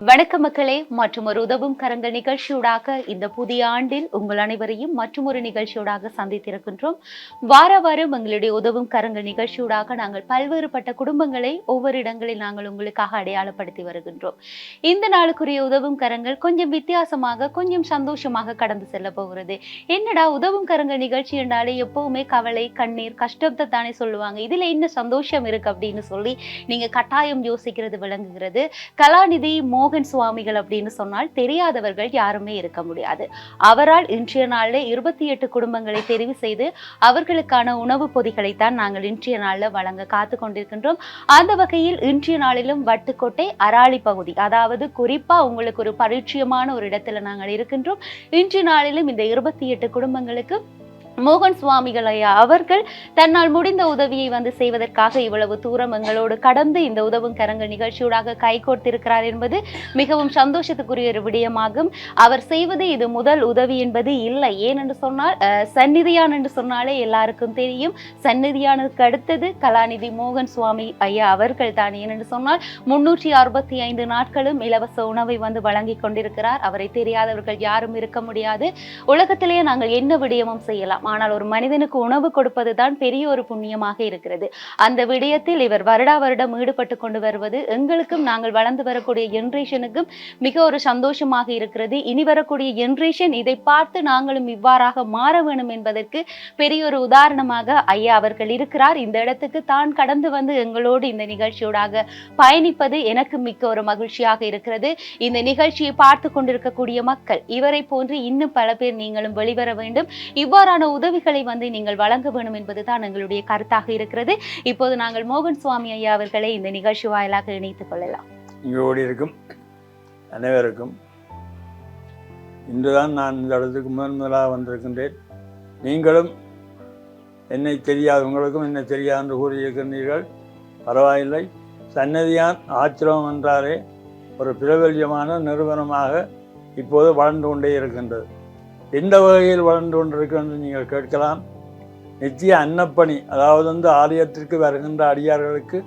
வணக்கம் மக்களே, மற்றும் ஒரு உதவும் கரங்கள் நிகழ்ச்சியூடாக இந்த புதிய ஆண்டில் உங்கள் அனைவரையும் மற்றும் ஒரு நிகழ்ச்சியூடாக சந்தித்திருக்கின்றோம். வார வாரம் எங்களுடைய உதவும் கரங்கள் நிகழ்ச்சியூடாக நாங்கள் பல்வேறுபட்ட குடும்பங்களை ஒவ்வொரு இடங்களில் நாங்கள் உங்களுக்காக அடையாளப்படுத்தி வருகின்றோம். இந்த நாளுக்குரிய உதவும் கரங்கள் கொஞ்சம் வித்தியாசமாக, கொஞ்சம் சந்தோஷமாக கடந்து செல்ல போகிறது. என்னடா உதவும் கரங்கள் நிகழ்ச்சி என்றாலே எப்பவுமே கவலை, கண்ணீர், கஷ்டத்தை தானே சொல்லுவாங்க, இதுல என்ன சந்தோஷம் இருக்கு அப்படின்னு சொல்லி நீங்க கட்டாயம் யோசிக்கிறது விளங்குகிறது. கலாநிதி மோகன் சுவாமிகள் அப்படின்னு சொன்னால் தெரியாதவர்கள் யாருமே இருக்க முடியாது. அவரால் இன்றைய நாளில் 28 குடும்பங்களை தெரிவு செய்து அவர்களுக்கான உணவு பொதிகளைத்தான் நாங்கள் இன்றைய நாளில் வழங்க காத்து கொண்டிருக்கின்றோம். அந்த வகையில் இன்றைய நாளிலும் வட்டுக்கோட்டை அராளி பகுதி, அதாவது குறிப்பா உங்களுக்கு ஒரு பரிச்சயமான ஒரு இடத்துல நாங்கள் இருக்கின்றோம். இன்றைய நாளிலும் இந்த 28 குடும்பங்களுக்கு மோகன் சுவாமிகள் ஐயா அவர்கள் தன்னால் முடிந்த உதவியை செய்வதற்காக இவ்வளவு தூரம் எங்களோடு கடந்து இந்த உதவும் கரங்கள் நிகழ்ச்சியூடாக கைகோர்த்திருக்கிறார் என்பது மிகவும் சந்தோஷத்துக்குரிய ஒரு விடயமாகும். அவர் செய்வது இது முதல் உதவி என்பது இல்லை. ஏனென்று சொன்னால் சந்நிதியான் என்று சொன்னாலே எல்லாருக்கும் தெரியும். சந்நிதியானுக்கு அடுத்தது கலாநிதி மோகன் சுவாமி ஐயா அவர்கள் தான். ஏனென்று சொன்னால் 365 நாட்களும் இலவச உணவை வழங்கி கொண்டிருக்கிறார். அவரை தெரியாதவர்கள் யாரும் இருக்க முடியாது. உலகத்திலேயே நாங்கள் என்ன விடயமும் செய்யலாம், ஆனால் ஒரு மனிதனுக்கு உணவு கொடுப்பதுதான் பெரிய ஒரு புண்ணியமாக இருக்கிறது. அந்த விடயத்தில் இவர் வருடா வருடம் ஈடுபட்டு கொண்டு வருவது எங்களுக்கும், நாங்கள் வளர்ந்து வரக்கூடிய ஜெனரேஷனுக்கும் மிக ஒரு சந்தோஷமாக இருக்கிறது. இனி வரக்கூடிய ஜெனரேஷன் இதை பார்த்து நாங்களும் இவ்வாறாக மாற வேணும் என்பதற்கு பெரிய ஒரு உதாரணமாக ஐயா அவர்கள் இருக்கிறார். இந்த இடத்துக்கு தான் கடந்து எங்களோடு இந்த நிகழ்ச்சியோடாக பயணிப்பது எனக்கு மிக்க ஒரு மகிழ்ச்சியாக இருக்கிறது. இந்த நிகழ்ச்சியை பார்த்து கொண்டிருக்கக்கூடிய மக்கள், இவரை போன்று இன்னும் பல பேர் நீங்களும் வெளிவர வேண்டும். இவ்வாறான உதவிகளை நீங்கள் வழங்க வேண்டும் என்பதுதான் எங்களுடைய கருத்தாக இருக்கிறது. இப்போது நாங்கள் மோகன் சுவாமி ஐயா அவர்களை இந்த நிகழ்ச்சி வாயிலாக இணைத்துக் கொள்ளலாம். இங்கோடி இருக்கும் அனைவருக்கும் இன்றுதான் நான் இந்த இடத்துக்கு முதலாக வந்திருக்கின்றேன். நீங்களும் என்னை தெரியாது, உங்களுக்கும் என்ன தெரியாது என்று கூறியிருக்கின்றீர்கள். பரவாயில்லை. சன்னதியான் ஆச்சிரமம் என்றாலே ஒரு பிரபல்யமான நிறுவனமாக இப்போது வளர்ந்து கொண்டே இருக்கின்றது. எந்த வகையில் வளர்ந்து கொண்டிருக்கிறது நீங்கள் கேட்கலாம். நித்திய அன்னப்பணி, அதாவது ஆலயத்திற்கு வருகின்ற அடியார்களுக்கு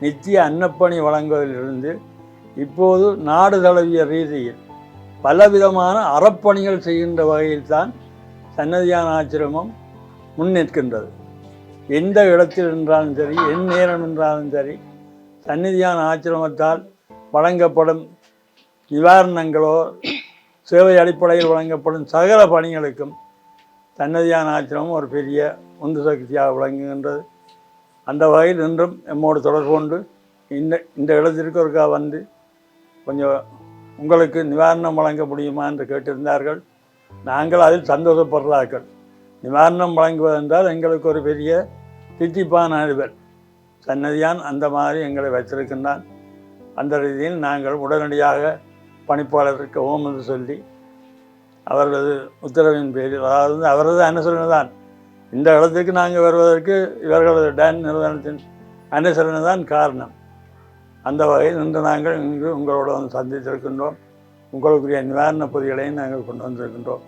நித்திய அன்னப்பணி வழங்குவதிலிருந்து இப்போது நாடு தழுவிய ரீதியில் பலவிதமான அறப்பணிகள் செய்கின்ற வகையில் தான் சன்னதியான ஆச்சிரமம் முன்னிற்கின்றது. எந்த இடத்தில் என்றாலும் சரி, என் நேரம் என்றாலும் சரி, சந்நிதியான ஆச்சிரமத்தால் வழங்கப்படும் நிவாரணங்களோ சேவை அடிப்படையில் வழங்கப்படும் சகல பணிகளுக்கும் சன்னதியான ஆச்சிரமம் ஒரு பெரிய உந்து சக்தியாக விளங்குகின்றது. அந்த வகையில் இன்றும் எம்மோடு தொடர்பு கொண்டு இந்த இடத்திற்கு ஒருக்கா கொஞ்சம் உங்களுக்கு நிவாரணம் வழங்க முடியுமா என்று கேட்டிருந்தார்கள். நாங்கள் அதில் சந்தோஷப்படுறார்கள். நிவாரணம் வழங்குவதென்றால் எங்களுக்கு ஒரு பெரிய தித்திப்பான அறிவர். சன்னதியான் அந்த மாதிரி எங்களை வைத்திருக்கின்றான். அந்த ரீதியில் நாங்கள் உடனடியாக பணிப்பாளருக்கு ஓம் என்று சொல்லி அவரது உத்தரவின் பேரில், அதாவது அவரது அனுசரணை தான் இந்த இடத்துக்கு நாங்கள் வருவதற்கு இவர்களது டான் நிறுவனத்தின் அனுசரணை தான் காரணம். அந்த வகையில் இன்று நாங்கள் இங்கு உங்களோடு சந்தித்திருக்கின்றோம். உங்களுக்குரிய நிவாரண பொதிகளையும் நாங்கள் கொண்டு வந்திருக்கின்றோம்.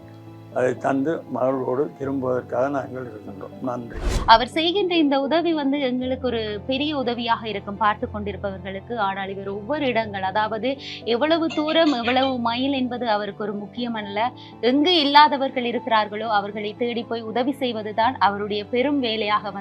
அதை தந்து மகளோடு திரும்புவதற்காக நாங்கள் இருக்கின்றோம். நன்றி. அவர் செய்கின்ற இந்த உதவி எங்களுக்கு ஒரு பெரிய உதவியாக இருக்கும் பார்த்து கொண்டிருப்பவர்களுக்கு. ஆனால் இவர் ஒவ்வொரு இடங்கள், அதாவது எவ்வளவு தூரம், எவ்வளவு மைல் என்பது அவருக்கு ஒரு முக்கியம் அல்ல. எங்கு இல்லாதவர்கள் இருக்கிறார்களோ அவர்களை தேடி போய் உதவி செய்வதுதான் அவருடைய பெரும் வேலையாக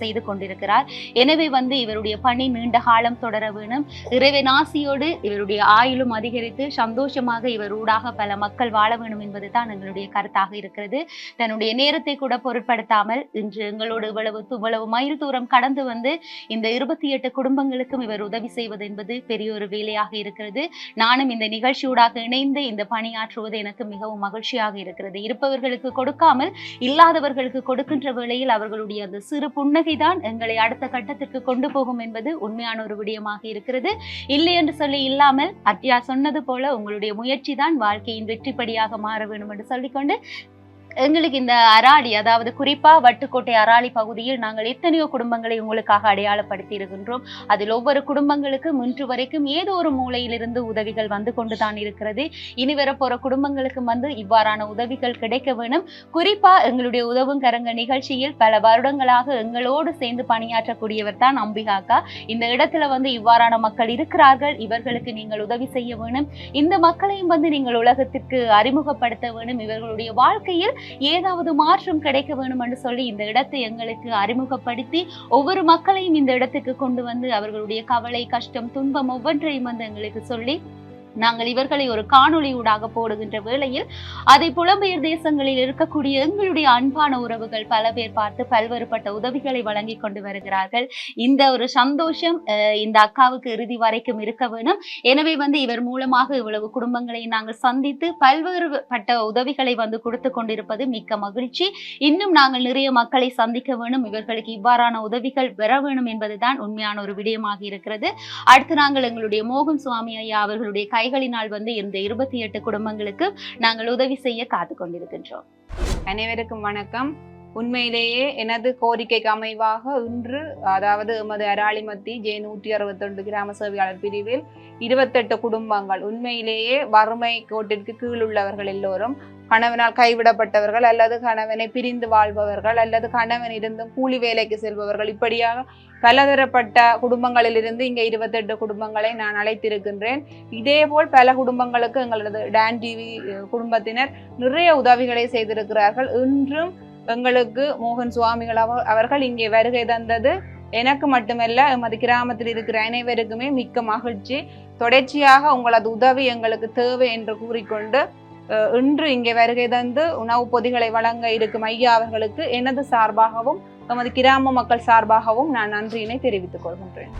செய்து கொண்டிருக்கிறார். எனவே இவருடைய பணி நீண்ட காலம் தொடர வேணும். இறைவன் ஆசியோடு இவருடைய ஆயுளும் அதிகரித்து சந்தோஷமாக இவர் ஊடாக பல மக்கள் வாழ வேணும் என்பதுதான் எங்களுடைய கருத்தாக இருக்கிறது. தன்னுடைய நேரத்தை கூட பொருட்படுத்தாமல் இன்று எங்களோடு இவ்வளவு மைல் தூரம் கடந்து இந்த 28 குடும்பங்களுக்கும் இவர் உதவி செய்வது என்பது பெரிய ஒரு வேலையாக இருக்கிறது. நானும் இந்த நிகழ்ச்சியூடாக இணைந்து இந்த பணியாற்றுவது எனக்கு மிகவும் மகிழ்ச்சியாக இருக்கிறது. இருப்பவர்களுக்கு கொடுக்காமல் இல்லாதவர்களுக்கு கொடுக்கின்ற வேளையில் அவர்களுடைய அந்த சிறு புன்னகை தான் எங்களை அடுத்த கட்டத்திற்கு கொண்டு போகும் என்பது உண்மையான ஒரு விடயமாக இருக்கிறது. இல்லை என்று சொல்லி இல்லாமல் அத்தியா சொன்னது போல உங்களுடைய முயற்சி தான் வாழ்க்கையின் வெற்றிப்படியாக மாற வேண்டும் என்று சொல்லிக்கொண்டு எங்களுக்கு இந்த அராலி, அதாவது குறிப்பா வட்டுக்கோட்டை அராலி பகுதியில் நாங்கள் எத்தனையோ குடும்பங்களை உங்களுக்காக அடையாளப்படுத்தி இருக்கின்றோம். அதில் ஒவ்வொரு குடும்பங்களுக்கும் இன்று வரைக்கும் ஏதோ ஒரு மூலையிலிருந்து உதவிகள் வந்து கொண்டுதான் இருக்கிறது. இனி வரப்போற குடும்பங்களுக்கும் இவ்வாறான உதவிகள் கிடைக்க வேணும். குறிப்பா எங்களுடைய உதவும் கரங்க நிகழ்ச்சியில் பல வருடங்களாக எங்களோடு சேர்ந்து பணியாற்றக்கூடியவர் தான் அம்பிகாக்கா. இந்த இடத்துல இவ்வாறான மக்கள் இருக்கிறார்கள், இவர்களுக்கு நீங்கள் உதவி செய்ய வேணும். இந்த மக்களையும் நீங்கள் உலகத்திற்கு அறிமுகப்படுத்த வேணும். இவர்களுடைய வாழ்க்கையில் ஏதாவது மாற்றம் கிடைக்க வேணும் என்று சொல்லி இந்த இடத்தை எங்களுக்கு அறிமுகப்படுத்தி ஒவ்வொரு மக்களையும் இந்த இடத்துக்கு கொண்டு வந்து அவர்களுடைய கவலை, கஷ்டம், துன்பம் ஒவ்வொன்றையும் எங்களுக்கு சொல்லி நாங்கள் இவர்களை ஒரு காணொளி ஊடாக போடுகின்ற வேளையில் அதை புலம்பெயர் தேசங்களில் இருக்கக்கூடிய எங்களுடைய அன்பான உறவுகள் பல பேர் பார்த்து பல்வேறுபட்ட உதவிகளை வழங்கி கொண்டு வருகிறார்கள். இந்த ஒரு சந்தோஷம் இந்த அக்காவுக்கு இறுதி வரைக்கும் இருக்க வேணும். எனவே இவர் மூலமாக இவ்வளவு குடும்பங்களை நாங்கள் சந்தித்து பல்வேறுபட்ட உதவிகளை கொடுத்து கொண்டிருப்பது மிக்க மகிழ்ச்சி. இன்னும் நாங்கள் நிறைய மக்களை சந்திக்க வேணும், இவர்களுக்கு இவ்வாறான உதவிகள் பெற வேணும் என்பதுதான் உண்மையான ஒரு விடயமாக இருக்கிறது. அடுத்து நாங்கள் எங்களுடைய மோகன் சுவாமி ஐயா அவர்களுடைய கைகளினால் இந்த 28 குடும்பங்களுக்கு நாங்கள் உதவி செய்ய காத்து கொண்டிருக்கின்றோம். அனைவருக்கும் வணக்கம். உண்மையிலேயே எனது கோரிக்கைக்கு அமைவாக இன்று, அதாவது எமது அராலிமத்தி J161 கிராம சேவையாளர் பிரிவில் 28 குடும்பங்கள், உண்மையிலேயே வறுமை கோட்டிற்கு கீழ் உள்ளவர்கள் எல்லோரும், கணவனால் கைவிடப்பட்டவர்கள் அல்லது கணவனை பிரிந்து வாழ்பவர்கள் அல்லது கணவன் இருந்தும் கூலி வேலைக்கு செல்பவர்கள், இப்படியாக பலதரப்பட்ட குடும்பங்களிலிருந்து இங்கே 28 குடும்பங்களை நான் அழைத்திருக்கின்றேன். இதேபோல் பல குடும்பங்களுக்கு எங்களது டான் டிவி குடும்பத்தினர் நிறைய உதவிகளை செய்திருக்கிறார்கள். இன்றும் எங்களுக்கு மோகன் சுவாமிகள் அவர்கள் இங்கே வருகை தந்தது எனக்கு மட்டுமல்ல, எமது கிராமத்தில் இருக்கிற அனைவருக்குமே மிக்க மகிழ்ச்சி. தொடர்ச்சியாக உங்களது உதவி எங்களுக்கு தேவை என்று கூறிக்கொண்டு இன்று இங்கே வருகை தந்து உணவுப் பொதிகளை வழங்க இருக்கும் ஐயா அவர்களுக்கு எனது சார்பாகவும் எமது கிராம மக்கள் சார்பாகவும் நான் நன்றியினை தெரிவித்துக் கொள்கின்றேன்.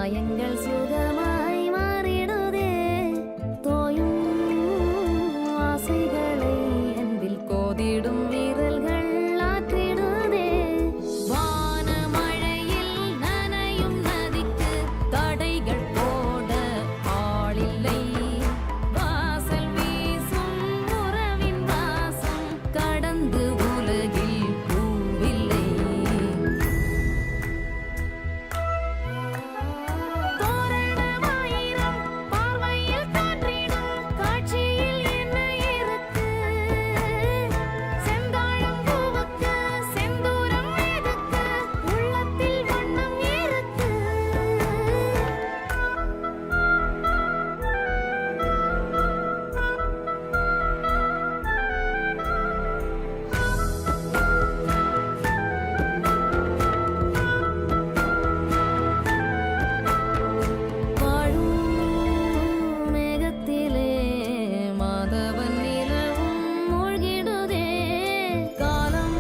காயங்கள் சுகமாய் மாறிடுதே தோயும் ஆசைகளை அன்பில் கோதிடும் வீரர்கள் ஆற்றிடுதே வானமழையில் நனையும் நதிக்கு தடைகள் போட ஆளில்லை வாசல் வீசும் உறவின் வாசம் கடந்து உலகில் பூவில்லை தோரணமாயிரம் பார்வையில் தோன்றிடும் காட்சியில் என்ன இருக்கு செந்தாழம் பூவுக்கு செந்தூரம் எதுக்கு உள்ளத்தில் வண்ணம் இருக்கு வாழும் மேகத்திலே மாதவன் நிலவும் மூழ்கிடுதே காலம்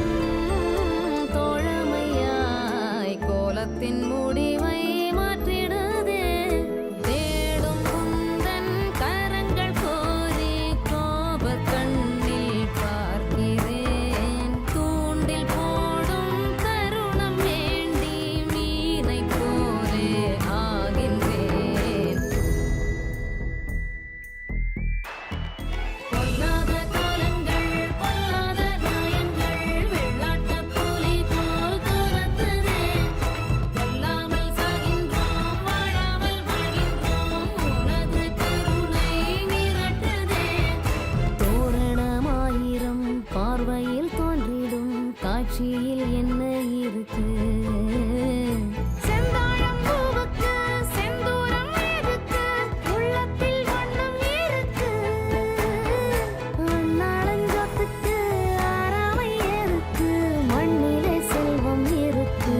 தோழமையாய் கோலத்தின் முடிவை மாற்றிடுதே தேடும் குந்தன் கரங்கள் கோரி கோபக் கண்ணில் பார்க்கிறேன் தூண்டில் போடும் தருணம் வேண்டி மீனை போலே ஆகின்றேன் பொல்லாத காலங்கள் பொல்லாத நியாயங்கள் வெள்ளாட்ட புலி போல் துரத்துதே கொல்லாமல் சாகின்றோம் வாழாமல் வாழ்கின்றோம் உனது கருணை மிரட்டுதே தோரணமாயிரம் பார்வையில் தோன்றிடும் காட்சியில் என்ன இருக்கு செந்தாழம் பூவுக்கு செந்தூரம் எதுக்கு உள்ளத்தில் வண்ணம் இருக்கு அண்ணாளஞ்சத்துக்கு ஆறாமை இருக்கு மண்ணிலே செல்வம் இருக்கு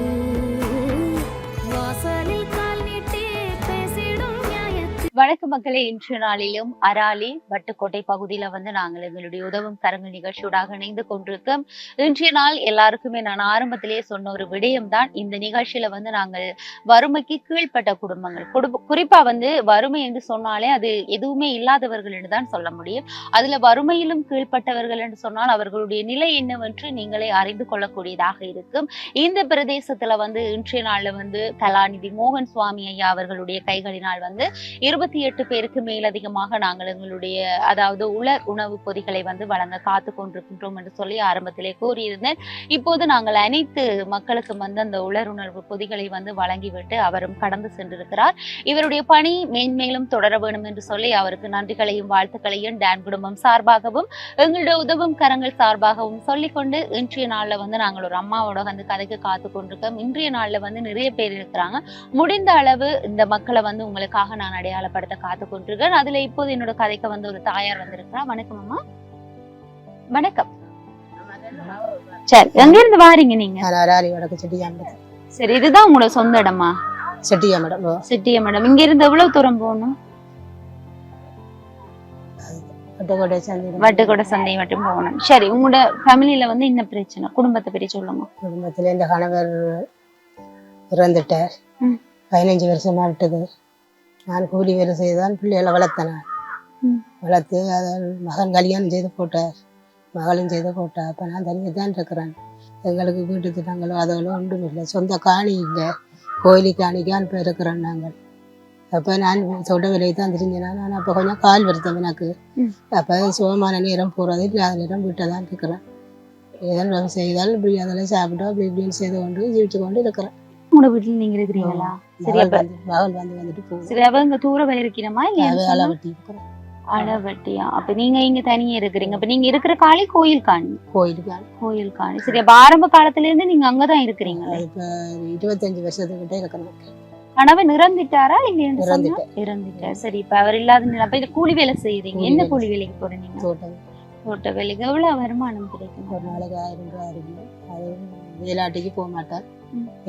வாசலில் கால் நீட்டி பேசிடும் நியாயத்தில் வணக்கம் மக்களே, இன்றைய நாளிலும் அராலி வட்டுக்கோட்டை பகுதியில வந்து நாங்கள் எங்களுடைய உதவும் கரங்கள் நிகழ்ச்சியோடாக இணைந்து கொண்டிருக்கோம். இன்றைய நாள் எல்லாருக்குமே நான் ஆரம்பத்திலேயே சொன்ன ஒரு விடயம் தான், இந்த நிகழ்ச்சியில வந்து நாங்கள் வறுமைக்கு கீழ்ப்பட்ட குடும்பங்கள் குறிப்பா வந்து வறுமை என்று சொன்னாலே அது எதுவுமே இல்லாதவர்கள் என்று தான் சொல்ல முடியும். அதுல வறுமையிலும் கீழ்ப்பட்டவர்கள் என்று சொன்னால் அவர்களுடைய நிலை என்னவென்று நீங்களே அறிந்து கொள்ளக்கூடியதாக இருக்கும். இந்த பிரதேசத்துல வந்து இன்றைய நாள்ல வந்து கலாநிதி மோகன் சுவாமி ஐயா அவர்களுடைய கைகளினால் வந்து 28 பேருக்கு மேலதிகமாக நாங்கள் எங்களுடைய அதாவது உலர் உணவு பொதிகளை வந்து வழங்க காத்து கொண்டிருக்கின்றோம் என்று சொல்லி ஆரம்பத்திலே கூறியிருந்தேன். இப்போது நாங்கள் அனைத்து மக்களுக்கும் வந்து அந்த உலர் உணவு பொதிகளை வந்து வழங்கிவிட்டு அவரும் கடந்து சென்றிருக்கிறார். இவருடைய பணி மேன்மேலும் தொடர வேண்டும் என்று சொல்லி அவருக்கு நன்றிகளையும் வாழ்த்துக்களையும் டான் குடும்பம் சார்பாகவும் எங்களுடைய உதவும் கரங்கள் சார்பாகவும் சொல்லிக்கொண்டு இன்றைய நாள்ல வந்து நாங்கள் ஒரு அம்மாவோட வந்து கதைக்கு காத்து கொண்டிருக்கோம். இன்றைய நாள்ல வந்து நிறைய பேர் இருக்கிறாங்க. முடிந்த அளவு இந்த மக்களை வந்து உங்களுக்காக நான் அடையாளப்படுத்த காத்து கொண்டிருக்கேன். அதுல இப்போது என்னோட கதைக்கு வந்து ஒரு தாயார் வந்திருக்கிறா. வணக்கம் அம்மா. வணக்கம். சரி, எங்க இருந்து வாரீங்க நீங்க? சரி, இதுதான் உங்களோட சொந்த இடமா? செட்டியா மேடம். செட்டியா மேடம். இங்க இருந்து எவ்வளவு தூரம் போகணும்? வட்டுக்கோட்டை சந்தை மட்டும் போகணும். சரி, உங்களோட ஃபேமிலியில வந்து என்ன பிரச்சனை? குடும்பத்தை பற்றி சொல்லுங்க. குடும்பத்துல என் கணவர் இறந்துட்டார். 15 வருஷமா விட்டது. நான் கூலி வேலை செய்தான் பிள்ளைகளை வளர்த்தேன். வளர்த்து அதை மகன் கல்யாணம் செய்து போட்டார், மகளும் செய்து போட்டார். அப்போ நான் தனியாக தான் இருக்கிறேன். எங்களுக்கு வீட்டு திட்டங்களோ அதோட ஒன்றும் இல்லை. சொந்த காணி இல்லை, கோயிலுக்கு காணிக்கான்னு இப்போ இருக்கிறோம் நாங்கள். அப்போ நான் சொந்த வேலையை தான் தெரிஞ்சேன். நான் அப்போ கொஞ்சம் கால் வருத்தம் எனக்கு. அப்போ சுகமான நேரம் போகிறது இல்லாத நேரம் வீட்டை தான் இருக்கிறேன். ஏதாவது செய்தாலும் இப்படி அதெல்லாம் சாப்பிட்டோம் அப்படி இப்படின்னு செய்து கொண்டு ஜீவிச்சு கொண்டு இருக்கிறேன். உங்களோட வீட்டுல நீங்க இருக்கிறீங்களா? மகள் வந்துட்டு போகும். சரி, அவங்க தூரம் இருக்கிறமா இல்லையா? அளவட்டி இருக்கிறேன். அளவட்டியா? அப்ப நீங்க இங்க தனியா இருக்கிறீங்க. அப்ப நீங்க இருக்கிற காணி கோயில் காணி? கோயில் காணி. சரி, அப்ப ஆரம்ப காலத்துல இருந்து நீங்க அங்கதான் இருக்கிறீங்களா? இப்ப 25 வருஷத்துக்கிட்ட இருக்கிறேன். கணவன் இறந்துட்டாரா? இல்ல இறந்துட்டார். சரி, இப்ப அவர் இல்லாத நிலைப்ப இல்ல கூலி வேலை செய்யறீங்க. என்ன கூலி வேலைக்கு போறீங்க? தோட்ட வேலைக்கு. எவ்வளவு வருமானம் கிடைக்கும்? ஒரு நாளைக்கு 1000 ரூபாய் இருக்கு. அது வேலாட்டிக்கு போக மாட்டார்,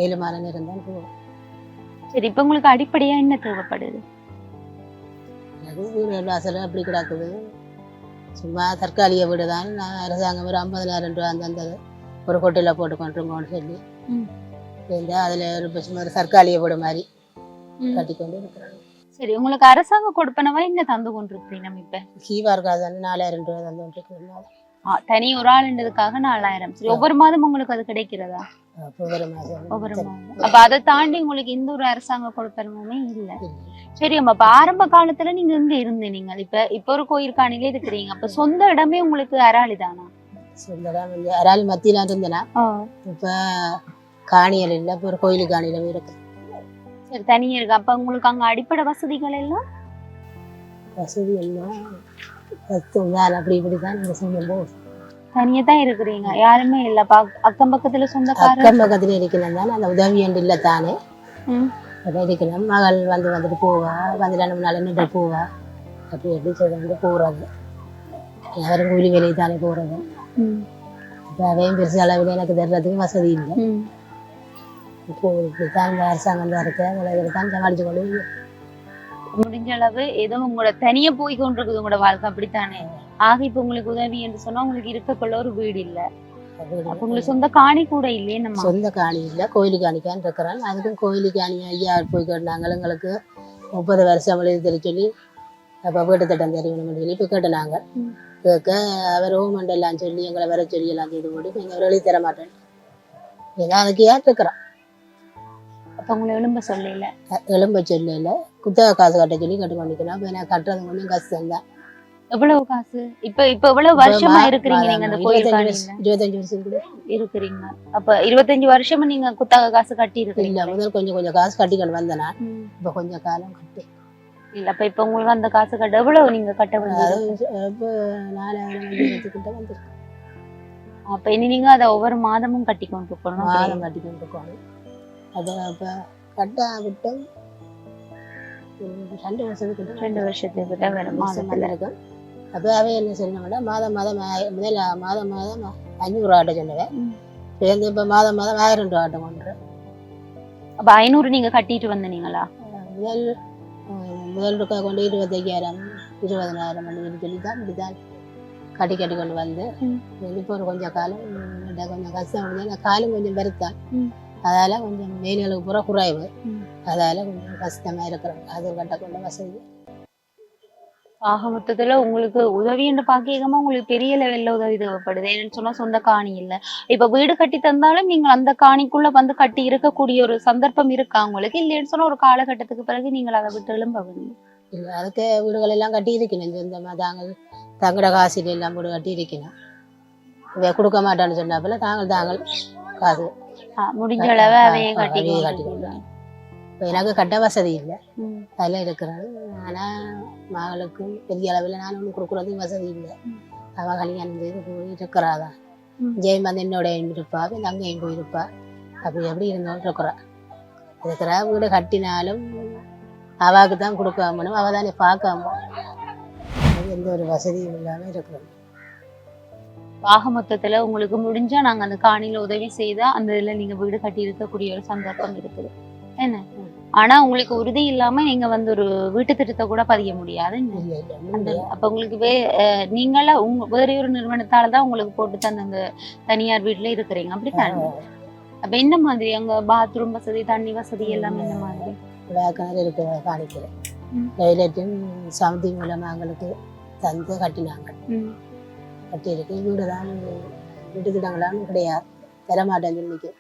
7 மாலை நேரம் தான் போவோம். சரி, இப்ப உங்களுக்கு அடிப்படையா என்ன தேவைப்படுது? வாசல் அப்படி கிடக்குது. சும்மா தற்காலிக வீடு தான். நான் அரசாங்கம் ஒரு 50,000 ரூபா தந்தது, ஒரு கொட்டையில போட்டு கொண்டுருங்கன்னு சொல்லி இருந்தா. அதுல ஒரு சும்மா ஒரு தற்காலிக வீடு மாதிரி கட்டி கொண்டு இருக்கிறாங்க. சரி, உங்களுக்கு அரசாங்க கொடுப்பனவா இங்க தந்து கொண்டிருக்கிறீங்க நம்ம இப்ப? கீவார் காசு 4000 ரூபாய் தந்து கொண்டிருக்கிறோம். தனி ஒரு ஆளுன்றதுக்காக 4000. சரி, ஒவ்வொரு மாதம் உங்களுக்கு அது கிடைக்கிறதா? ஒவ்வொரு மாதம் ஒவ்வொரு மாதம். அப்ப அதை தாண்டி உங்களுக்கு இந்த ஒரு அரசாங்க கொடுப்பனவுமே இல்ல. சரி அம்மா, இப்ப ஆரம்ப காலத்துல நீங்க இங்க இருந்தீங்க, இப்ப ஒரு கோயில் காணிலே இருக்கிறீங்க. அப்ப சொந்த இடமே உங்களுக்கு அராளி தானா? சொந்த இடம் வந்து அராளி மத்தியில இருந்தேனா, இப்ப காணியல் இல்ல, இப்ப ஒரு கோயிலு காணியில இருக்கு. சரி, தனியா இருக்கு. அப்ப உங்களுக்கு அங்க அடிப்படை வசதிகள் எல்லாம்? வசதி எல்லாம் வேலை அப்படி இப்படிதான் நீங்க செய்யும்போது தனியா தான் இருக்கிறீங்க, யாருமே இல்ல? அக்கம் பக்கத்துல சொந்தக்காரர்? அக்கம் பக்கத்துல இருக்கணும் தானே, அந்த உதவி என்று இல்லை தானே. இருக்கணும், மகள் வந்துட்டு போவா, வந்து 2 நாள் நின்று போவா, அப்படி எப்படி செய்து போறது. யாரும் கூலி வேலைக்கு தானே போறது. இப்போ அதையும் பெருசு அளவில் எனக்கு தர்றதுக்கு வசதி இல்லை. இப்போ இப்படித்தான் இந்த அரசாங்கம் தான் இருக்கு, அதில் தான் சமாளிச்சு கொண்டு முடிஞ்ச அளவு ஏதோ உங்களோட தனியா போய் கொண்டிருக்குது உங்களோட வாழ்க்கை, அப்படித்தானே? ஆக இப்ப உங்களுக்கு உதவி என்று சொன்னா உங்களுக்கு இருக்கக்குள்ள ஒரு வீடு இல்ல, அப்ப உங்களுக்கு சொந்த காணி கூட இல்லையே? நம்ம சொந்த காணி இல்லை, கோயிலு காணிக்கான்னு இருக்கிறேன். அதுக்கும் கோயிலு காணி ஐயா போய் கேட்டாங்க, எங்களுக்கு 30 வருஷம் எழுதி சொல்லி அப்போ வீட்டு திட்டம் தெரிவிக்கணும்னு சொல்லி இப்போ கேட்டனாங்க. கேட்க அவர் ஓமண்டெல்லாம் சொல்லி எங்களை வர சொல்லி எல்லாம் செய்து போட்டு எங்கள் எழுதி தர மாட்டேன், ஏன்னா அதுக்கு ஏன் இருக்கிறான். அப்ப உங்களை எலும்ப சொல்லல? எலும்ப சொல்லல, குத்தகை காசு கட்ட சொல்லி கட்டு பண்ணிக்கணும். அப்போ எனக்கு கட்டுறது கொஞ்சம் கஷ்டம்தான். எவ்வளவு காசு? இப்ப எவ்வளவு வருஷமா இருக்கிறீங்க நீங்க அந்த கோயில் காணியில? 25 வருஷம் கூட இருக்கிறீங்க. அப்ப 25 வருஷமா நீங்க குத்தகை காசு கட்டி இருக்கீங்க? இல்ல, முதல் கொஞ்சம் காசு கட்டிக்கொண்டு வந்தேனா, இப்ப கொஞ்சம் காலம் கட்டி இல்ல. அப்ப இப்ப உங்களுக்கு அந்த காசு கட்ட எவ்வளவு நீங்க கட்ட வேண்டியது? இப்போ 4000 கிட்ட வந்துருக்கு. அப்ப இனி நீங்க அதை ஒவ்வொரு மாதமும் கட்டி கொண்டு இருக்கணும். மாதம் கட்டி கொண்டு இருக்கணும். அதை இப்ப கட்ட விட்டோம் 2 வருஷத்துக்கிட்ட 2 வருஷத்துக்கிட்ட வேற மாதத்துல இருக்கும். அப்போ அவை என்ன சொன்னோம்னா, மாதம் முதல்ல மாதம் 500 ஆட்டம் சொன்னவன், சேர்ந்து இப்போ மாதம் 1000 ரூபா ஆட்டம் கொண்டு. அப்ப 500 நீங்க கட்டிட்டு வந்தீங்களா? முதல் ரூபா கொண்டு 25,000 20,000 சொல்லி தான் இப்படிதான் கட்டி கொண்டு வந்து இப்போ ஒரு கொஞ்சம் காலம் கொஞ்சம் கஷ்டம், காலம் கொஞ்சம் பெருத்தான், அதால கொஞ்சம் மேல்களுக்கு பூரா குறைவு, அதால கொஞ்சம் கஷ்டமா இருக்கிறோம். அது கட்ட கொண்ட வசதி. ஆக மொத்தத்துல உங்களுக்கு உதவி என்று பாக்கியமா உங்களுக்கு பெரிய லெவல்ல உதவி தேவைப்படுது. ஏன்னு சொன்னா சொந்த காணி இல்ல. இப்ப வீடு கட்டி தந்தாலும் நீங்க அந்த காணிக்குள்ள வந்து கட்டி இருக்கக்கூடிய ஒரு சந்தர்ப்பம் இருக்கா உங்களுக்கு? இல்லைன்னு சொன்னா ஒரு காலகட்டத்துக்கு பிறகு நீங்கள் அதை விட்டு எழும்ப வேணும். இல்லை, அதுக்கு வீடுகள் எல்லாம் கட்டி இருக்கணும். சொந்தமாக தாங்கள் தங்கட காசில எல்லாம் வீடு கட்டி இருக்கணும். இவை கொடுக்க மாட்டான்னு சொன்னாப்புல தாங்கள் காசு முடிஞ்ச அளவு அதையே கட்டி இப்போ எனக்கு கட்ட வசதி இல்லை, அதில் இருக்கிறாரு. ஆனால் மகளுக்கும் பெரிய அளவில் நான் ஒன்று கொடுக்குறதுக்கு வசதி இல்லை. அவள் கல்யாணம் செய்து போய் இருக்கிறாதான். ஜெயம் வந்து என்னோட இருப்பா, அங்கேயும் போயிருப்பா, அப்படி எப்படி இருந்தோன்னு இருக்கிறா. இருக்கிறா வீடு கட்டினாலும் அவாவுக்கு தான் கொடுக்காமணும், அவள் தானே பார்க்காம எந்த ஒரு வசதியும் இல்லாமல் இருக்கிறோம். ஆக மொத்தத்துல உங்களுக்கு முடிஞ்சா நாங்க அந்த காணியில உதவி செய்தா அந்த இதுல நீங்க வீடு கட்டி இருக்கக்கூடிய ஒரு சந்தர்ப்பம் இருக்குது என்ன? ஆனா உங்களுக்கு உறுதி இல்லாம நீங்க வந்து ஒரு வீட்டு திட்டத்தை கூட பதிய முடியாது. அப்ப உங்களுக்கு நீங்களா வேற ஒரு நிறுவனத்தாலதான் உங்களுக்கு போட்டு தந்த அந்த தனியார் வீட்டுல இருக்கிறீங்க, அப்படித்தானே? அப்ப என்ன மாதிரி அங்க பாத்ரூம் வசதி, தண்ணி வசதி எல்லாம் என்ன மாதிரி? கிணறு இருக்கு, காணிக்கிறேன். டைலட்டும் சமதி மூலமா எங்களுக்கு தந்து கட்டினாங்க. கட்டி இருக்கு. வீடுதான் வீட்டு திட்டங்களான்னு கிடையாது, தரமாட்டேன் சொல்லிக்கு.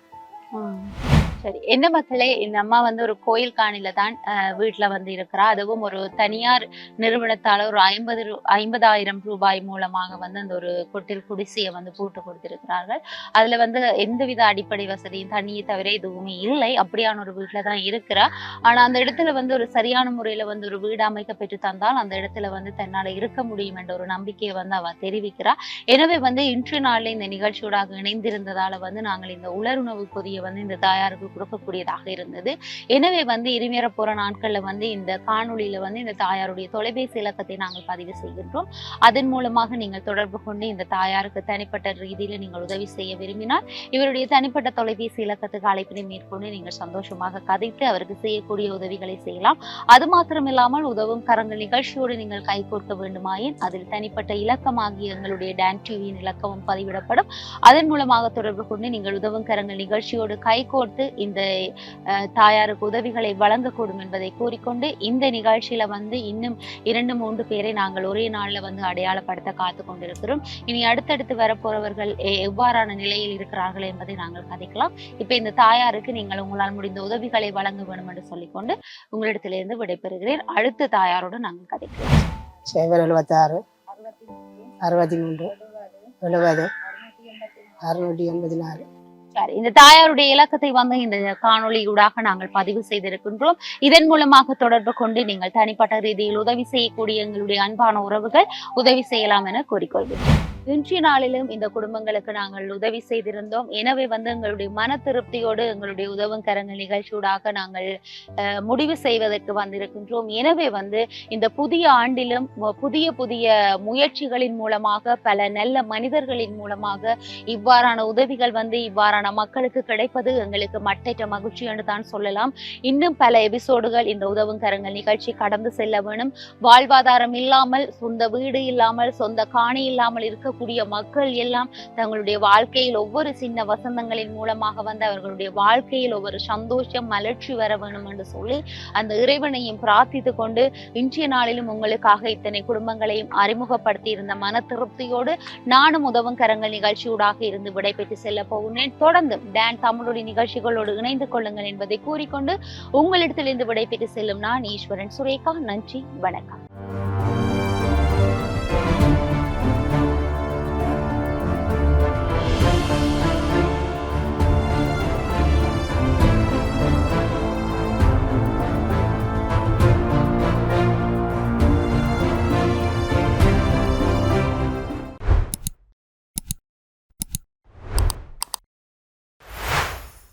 சரி, என்ன மக்களே, இந்த அம்மா வந்து ஒரு கோயில் காணில தான் வீட்டுல வந்து இருக்கிறா. அதுவும் ஒரு தனியார் நிறுவனத்தால ஒரு 50,000 ரூபாய் மூலமாக வந்து அந்த ஒரு கொட்டில் குடிசையை வந்து போட்டு கொடுத்திருக்கிறார்கள். அதுல வந்து எந்தவித அடிப்படை வசதியும் தண்ணியை தவிர எதுவுமே இல்லை. அப்படியான ஒரு வீட்டுல தான் இருக்கிறா. ஆனா அந்த இடத்துல வந்து ஒரு சரியான முறையில வந்து ஒரு வீடு அமைக்க பெற்று தந்தால் அந்த இடத்துல வந்து தன்னால இருக்க முடியும் என்ற ஒரு நம்பிக்கையை வந்து அவ தெரிவிக்கிறா. எனவே வந்து இன்று நாளில் இந்த நிகழ்ச்சியோடாக இணைந்திருந்ததால வந்து நாங்கள் இந்த உலருணவு பொதியை வந்து இந்த தாயாருக்கு கொடுக்கக்கூடியதாக இருந்தது. எனவே வந்து இனிமேற போற நாட்கள்ல வந்து இந்த காணொளியில வந்து இந்த தாயாருடைய தொலைபேசி இலக்கத்தை நாங்கள் பதிவு செய்கின்றோம். அதன் மூலமாக நீங்கள் தொடர்பு கொண்டு இந்த தாயாருக்கு தனிப்பட்ட ரீதியில நீங்கள் உதவி செய்ய விரும்பினால் இவருடைய தனிப்பட்ட தொலைபேசி இலக்கத்துக்கு அழைப்பினை மேற்கொண்டு நீங்கள் சந்தோஷமாக கதைத்து அவருக்கு செய்யக்கூடிய உதவிகளை செய்யலாம். அது மாத்திரமில்லாமல் உதவும் கரங்கள் நிகழ்ச்சியோடு நீங்கள் கைகோர்க்க வேண்டுமாயின் அதில் தனிப்பட்ட இலக்கமாகிய எங்களுடைய டான் டிவியின் இலக்கமும் பதிவிடப்படும். அதன் மூலமாக தொடர்பு கொண்டு நீங்கள் உதவும் கரங்கள் நிகழ்ச்சியோடு கைகோர்த்து இந்த தாயாருக்கு உதவிகளை வழங்கக்கூடும் என்பதை கூறிக்கொண்டு இந்த நிகழ்ச்சியில வந்து இன்னும் 2-3 பேரை நாங்கள் ஒரே நாள்ல வந்து அடையாளப்படுத்த காத்து கொண்டிருக்கிறோம். இனி அடுத்தடுத்து வரப்போறவர்கள் எவ்வாறான நிலையில் இருக்கிறார்கள் என்பதை நாங்கள் கதைக்கலாம். இப்ப இந்த தாயாருக்கு நீங்கள் உங்களால் முடிந்த உதவிகளை வழங்க வேண்டும் என்று சொல்லிக்கொண்டு உங்களிடத்திலிருந்து விடைபெறுகிறேன். அடுத்த தாயாரோடு நாங்கள் கதைக்கிறோம். 76 63 70 684. சரி, இந்த தாயாருடைய இலக்கத்தை வந்து இந்த காணொளியூடாக நாங்கள் பதிவு செய்திருக்கின்றோம். இதன் மூலமாக தொடர்பு கொண்டு நீங்கள் தனிப்பட்ட ரீதியில் உதவி செய்யக்கூடிய எங்களுடைய அன்பான உறவுகள் உதவி செய்யலாம் என கூறிக்கொள்கிறோம். இன்றைய நாளிலும் இந்த குடும்பங்களுக்கு நாங்கள் உதவி செய்திருந்தோம். எனவே வந்து எங்களுடைய மன திருப்தியோடு எங்களுடைய உதவும் கரங்கள் நிகழ்ச்சியூடாக நாங்கள் முடிவு செய்வதற்கு வந்திருக்கின்றோம். எனவே வந்து இந்த புதிய ஆண்டிலும் புதிய புதிய முயற்சிகளின் மூலமாக பல நல்ல மனிதர்களின் மூலமாக இவ்வாறான உதவிகள் வந்து இவ்வாறான மக்களுக்கு கிடைப்பது எங்களுக்கு மட்டற்ற மகிழ்ச்சி என்று தான் சொல்லலாம். இன்னும் பல எபிசோடுகள் இந்த உதவும் கரங்கள் நிகழ்ச்சி கடந்து செல்ல வேணும். வாழ்வாதாரம் இல்லாமல், சொந்த வீடு இல்லாமல், சொந்த காணி இல்லாமல் இருக்கக்கூடிய மக்கள் எல்லாம் தங்களுடைய வாழ்க்கையில் ஒவ்வொரு சின்ன வசந்தங்களின் மூலமாக வந்து அவர்களுடைய வாழ்க்கையில் ஒவ்வொரு சந்தோஷம், மலர்ச்சி வர வேணும் என்று சொல்லி அந்த இறைவனையும் பிரார்த்தித்து கொண்டு இன்றைய நாளிலும் உங்களுக்காக இத்தனை குடும்பங்களையும் அறிமுகப்படுத்தி இருந்த மன திருப்தியோடு நானும் உதவும் கரங்கள் நிகழ்ச்சியூடாக இருந்து விடைபெற்று செல்ல போகிறேன். தொடர்ந்து டான் தமிழொலி நிகழ்ச்சிகளோடு இணைந்து கொள்ளுங்கள் என்பதை கூறிக்கொண்டு உங்களிடத்திலிருந்து விடைபெற்று செல்லும் நான் ஈஸ்வரன் சுரேகா. நன்றி, வணக்கம்.